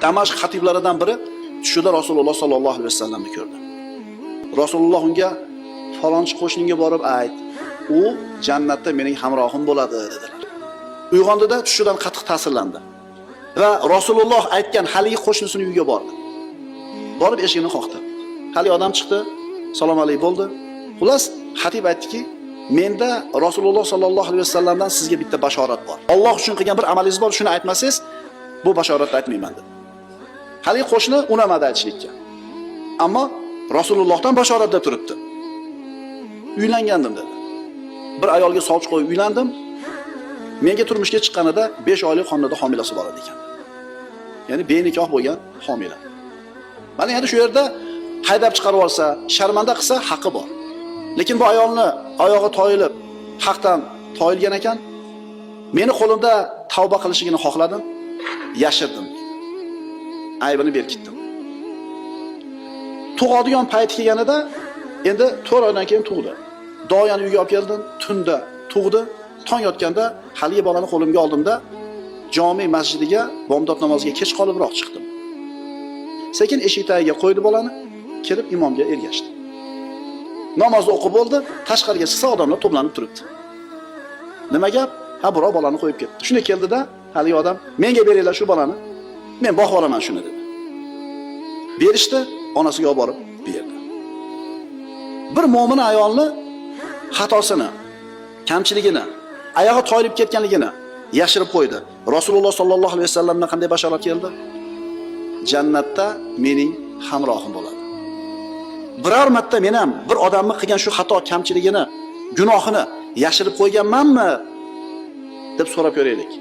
Damashq xatiblaridan biri tushida Rasululloh sollallohu alayhi vasallamni ko'rdi. Rasululloh unga falonchi qo'shningga borib ayt, u jannatda mening hamrohim bo'ladi dedilar. Uyg'ondida tushidan qattiq ta'sirlandi va Rasululloh aytgan haligi qo'shnisining uyiga bordi. Borib eshigini qoqdi. Hali odam chiqdi, salom alaykum bo'ldi. Xullas, xatib aytdiki, menda Rasululloh sollallohu alayhi vasallamdan sizga bitta bashorat bor. Alloh uchun qilgan bir amalingiz bor, shuni aytmasangiz, bu bashoratni aytmayman dedi. Hali qo'shni unamadi aytishlikka. Ammo Rasulullohdan bashoratda turibdi. Uylangandim dedi. Bir ayolga sovchi qo'yib uylandim. Menga turmushga chiqqanida 5 oylik xonada homilasi bor edi ekan. Ya'ni benikoh bo'lgan homila. Mana endi shu yerda haydab chiqarib olsa, sharmanda qilsa haqqi bor. Lekin bu ayolni oyog'i toyilib, haqdan toyilgan ekan. Meni qo'limda tavba qilishligini xohladim, yashirdim. Aybini berkitdim. Tug'adigan payt kelganida endi 4 oydan keyin tug'di. Doyani uyga olib keldim, tunda tug'di. Tong yotganda haligi bolani qo'limga oldimda jami masjidiga bomdod namoziga kech qolibroq chiqdim. Sekin eshik tagiga qo'ydi bolani, kirib imomga ergashdi. Namozni o'qib bo'ldi, tashqariga chiqsa odamlar to'planib turibdi. Nima gap? Ha, birov bolani qo'yib ketdi. Shuni keldida haligi odam, menga beringlar shu bolani, men boqib olaman shuni dedi. Berishdi, onasiga olib borib berdi. Bir mo'min ayolni xatosini, kamchiligini, oyog'i toyilib ketganligini yashirib qo'ydi. Rasululloh sollallohu alayhi vasallamdan qanday bashorat keldi? Jannatda mening hamrohim bo'ladi. Biror marta men ham bir odamni qilgan shu xato, kamchiligini, gunohini yashirib qo'yganmanmi deb so'rab ko'raylik.